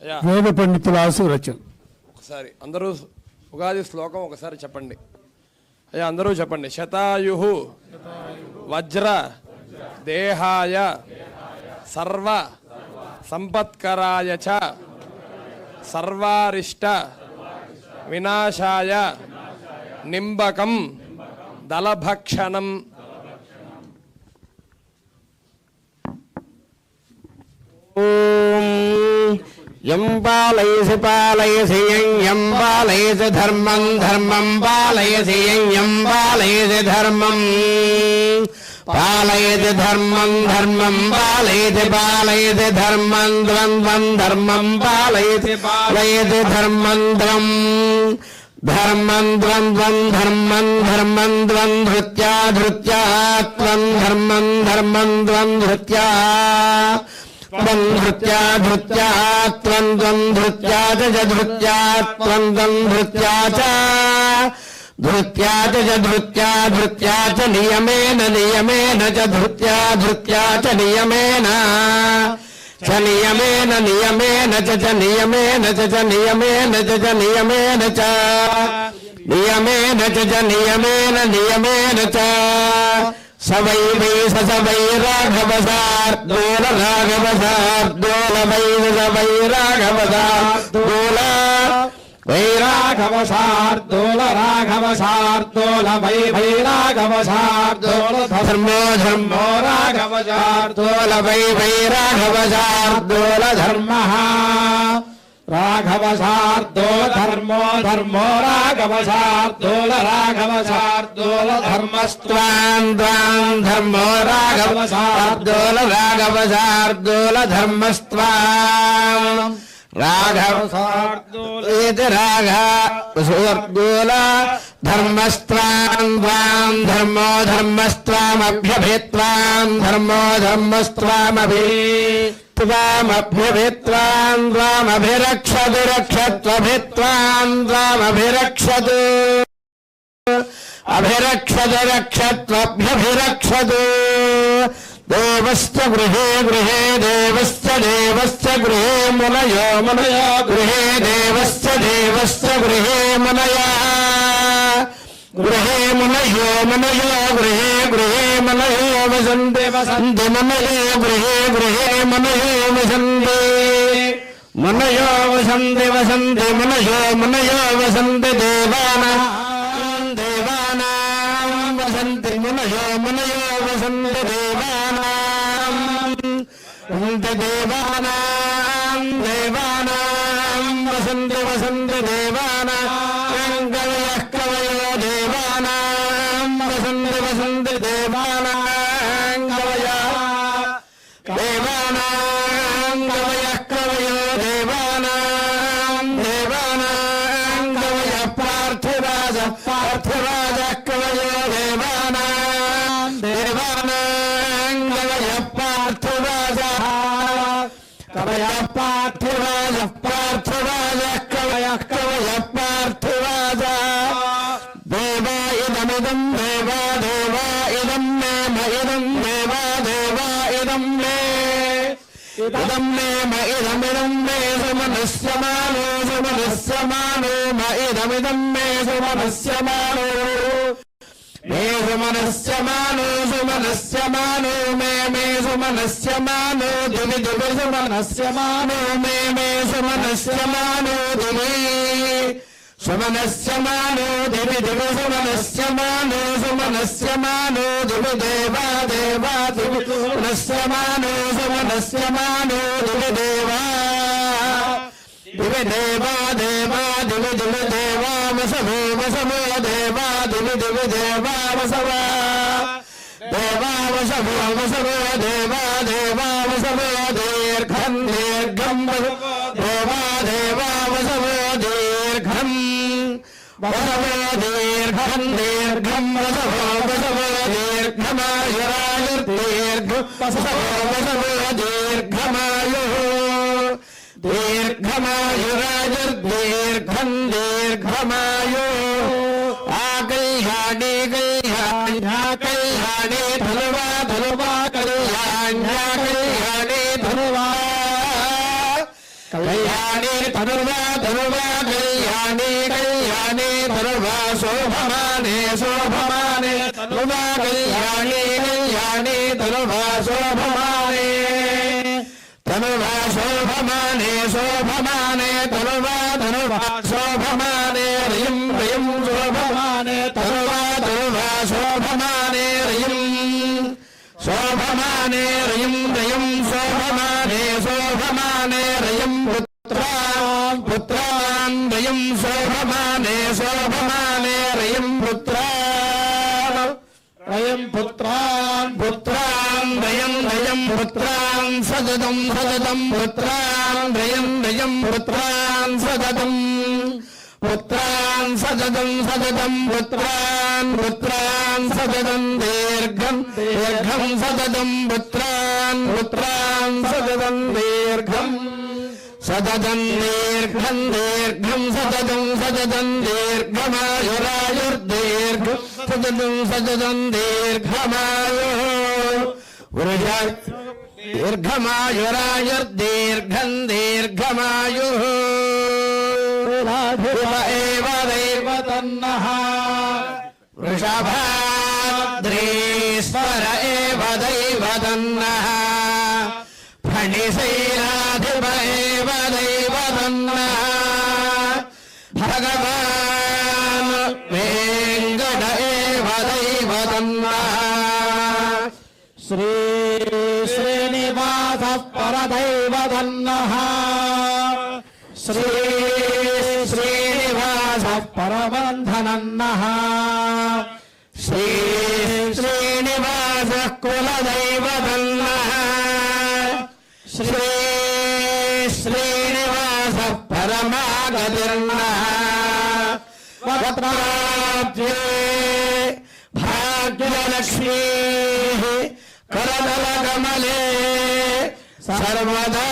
వేద పండితులాసు రచన. ఒకసారి అందరూ ఉగాది శ్లోకం ఒకసారి చెప్పండి అయ్యా, అందరూ చెప్పండి. శతాయు వజ్ర దేహాయ సర్వ సంపత్కరాయ చ సర్వారిష్ట వినాశాయ నింబకం దళభక్షణం. యం పాలయసి పాలయసి యం పాలయసి ధర్మం ధర్మం పాలయసి యం పాలయసి ధర్మం పాలయతి ధర్మం ధర్మం పాలయతి పాలయతి ధర్మం ద్వంద్వం ధర్మం పాలయతి పాలయతి ధర్మం ద్వం ధర్మం ద్వంద్వం ధర్మం ధర్మం ద్వం ధృత్యా ధృత్యా త్వం ధర్మం ధర్మం ద్వం ధృత్యా త్వం ధృత్యా ధృత్యా త్వం త్వం ధృత్యా చ ధృత్యా త్వం త్వం ధృత్యా చ ధృత్యా చ ధృత్యా ధృత్యా చ నియమేన నియమేన చ ధృత్యా ధృత్యా చ నియమేన చ నియమేన నియమేన చ నియమేన చ నియమేన చ నియమేన చ నియమేన చ నియమేన నియమేన చ సవై వై సవై రాఘవ సార్దూల రాఘవ సార్దూల వై సవై రాఘవ సార్దూల వై రాఘవ సార్దూల రాఘవ సార్దూల వై వై రాఘవ సార్దూల ధర్మో ధర్మో రాఘవ సార్దూల వై వై రాఘవ సార్దూల ధర్మః రాఘవ సార్దూల ధర్మో ధర్మో రాఘవ సార్దూల రాఘవ సార్దూల ధర్మస్త్వాన్ ద్వాం ధర్మో రాఘవ సార్దూల రాఘవ సార్దూల ధర్మస్త్వాం రాఘవ సార్దూల సార్దూల ధర్మస్త్వాం ద్వాం ధర్మో ధర్మస్త్వామభ్యభిత్వాం ధర్మో ధర్మస్త్వామభి త్వామభ్యభిత్వాం త్వామభిరక్షతు రక్షత్వభిత్వాం త్వామభిరక్షతు అభిరక్షతు రక్షత్వభ్యభిరక్షతు దేవస్య గృహే గృహే దేవస్య దేవస్య గృహే మునయో మునయో గృహే దేవస్య దేవస్య గృహే మునయా గృహే మునయో మునయో గృహే గృహే మునయో వసంతే వసంతి మునయో గృహే గృహే మునయో వసంతే మునయో వసంతి వసంతి మునయో మునయో వసంతి దేవానాం దేవానాం వసంతి మునయో మునయో వసంతి దేవానాం వసంతి దేవానాం దేవానాం వసంతి వసంతి దేవానాం కవయః కవయో దేవానాం వసంతి వసంతి దేవానాం కవయః దేవానాం కవయః కవయో దేవానాం దేవానాం కవయః పార్థిరాజ పార్థిరాజ కవయో దేవానాం దేవానాం కవయః పార్థిరాజ కవయః పార్థిరాజ పార్థిరాజ కవయః కవయః పార్థిరాజ దేవా ఇదమిదం దేవా దేవా ఇదం మే ఇదం దేవా దేవా ఇదం మే ఇదం మే ఇదమిదం మే సుమనస్యమానో సుమనస్యమానో ఇదమిదం మే సుమనస్యమానో మే సుమనస్యమానో సుమనస్యమానో మే సుమనస్యమానో దివి దివి సుమనస్యమానో మే సుమనస్యమానో దివి సుమనస్యమానో దివి దివి సుమనస్యమానో సుమనస్యమానో దివి దేవా దేవా దివి సుమనస్యమానో సుమనస్యమానో దివి దేవా దివి దేవా దేవా దివి దివి దేవా వసవో వసవో దేవా దివి దివి దేవా వసవ దేవా వసవో వసవో దేవా దేవా వసవో దీర్ఘం దీర్ఘం దేవా దేవా వసవో దీర్ఘం వసవో దీర్ఘం దీర్ఘం వసవో వసవో దీర్ఘమాయురాయుర్దీర్ఘం వసవో వసవో దీర్ఘమాయు దీర్ఘమాయురాయుర్దీర్ఘం దీర్ఘమాయు ఆకల్యాణి కళ్యాణ్యా కళ్యాణి ధనువా ధనువా కళ్యాణ్యా కళ్యాణి ధనువా కళ్యాణి తనుర్వా తనుర్వా కళ్యాణి కళ్యాణి తనుర్వా శోభమానే శోభమానే తనుర్వా కళ్యాణి కళ్యాణి తనుర్వా శోభమానే తనుర్వా శోభమానే శోభమానే తనుర్వా తనుర్వా శోభమానే రయం రయం శోభమానే తనుర్వా తనుర్వా శోభమానే రయం శోభమానే రయం రయం శోభమానే శోభమానే రయం పుత్రాన్ పుత్రాన్ రయం శోభమానే శోభమానే రయం పుత్రాన్ రయం పుత్రాన్ పుత్రాన్ రయం రయం పుత్రాన్ సదతం సదతం పుత్రాన్ రయం రయం పుత్రాన్ సదతం పుత్రాన్ సదతం సదతం పుత్రాన్ పుత్రాన్ సదతం దీర్ఘం దీర్ఘం సదతం పుత్రాన్ పుత్రాన్ సదతం దీర్ఘం సదతం దీర్ఘం దీర్ఘం సదతం సదతం దీర్ఘమాయురాయుర్దీర్ఘం సదతం సదతం దీర్ఘమాయు దీర్ఘమాయురాయుర్దీర్ఘం దీర్ఘమాయు एव दैवतन्नः वृषभाद्रीश्वर एव दैवतन्नः फणिशैलाधिप एव दैवतन्नः भगवान् वेङ्कट एव दैवतन्नः श्री श्रीनिवासः परदैवतन्नः श्री श्रीनिवासः परबन्धनन्नः श्री श्रीनिवासः कुलदैवतन्नः श्री श्रीनिवासः परमागतिर्नः वक्त्राब्जे भाग्यलक्ष्मीः करतलकमले सर्वदा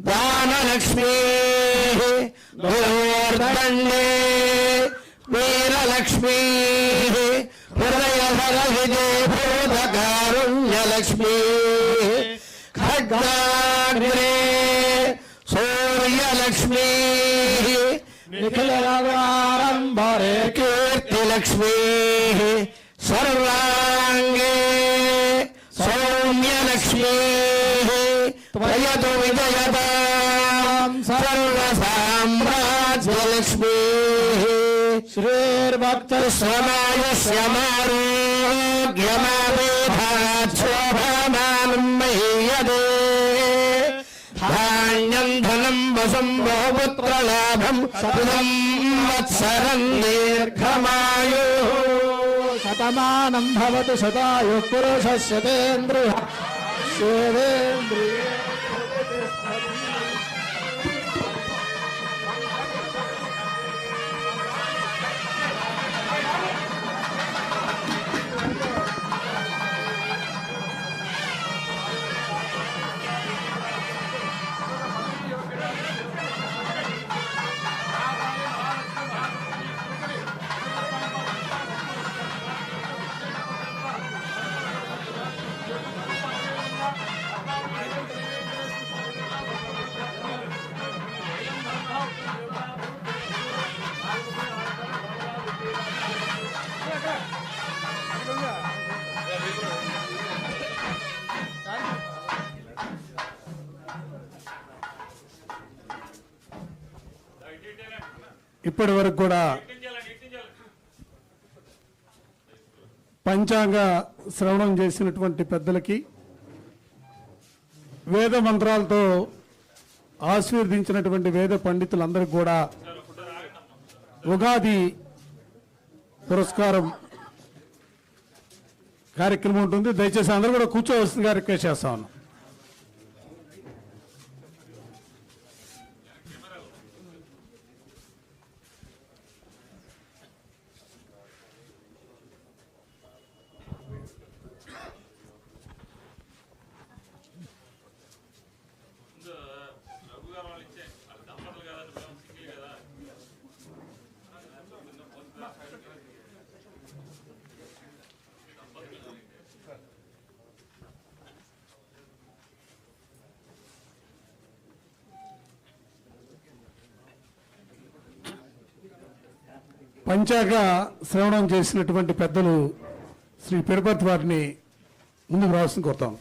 दानलक्ष्मीः दूरदण्डे वीरलक्ष्मीः हृदयभरविदे भूतकारुण्यलक्ष्मीः खड्गाग्रे सूर्यलक्ष्मीः निखिलरवारम्भरे कीर्तिलक्ष्मीः सर्वाङ्गे सौम्यलक्ष्मीः त्वयतु विजयतां सर्वसाम्राज्यलक्ष्मीः श्रीर्भक्तश्रमायुष्यमारोग्यमावेधाच्छोभमानं मह्यते धान्यं धनं वसं बहुपुत्रलाभं शतं वत्सरं दीर्घमायुः शतमानं भवतु शतायुः पुरुषस्य तेन्द्रियः शिवेन्द्रिये ఇప్పటి వరకు కూడా పంచాంగ శ్రవణం చేసినటువంటి పెద్దలకి వేద మంత్రాలతో ఆశీర్వదించినటువంటి వేద పండితులందరికీ కూడా ఉగాది పురస్కారం కార్యక్రమం ఉంటుంది. దయచేసి అందరూ కూడా కూర్చోవలసిందిగా రిక్వెస్ట్ చేస్తా ఉన్నాం. పంచాక శ్రవణం చేసినటువంటి పెద్దలు శ్రీ పెరుపతి వారిని ముందుకు రావాల్సింది కోరుతాం.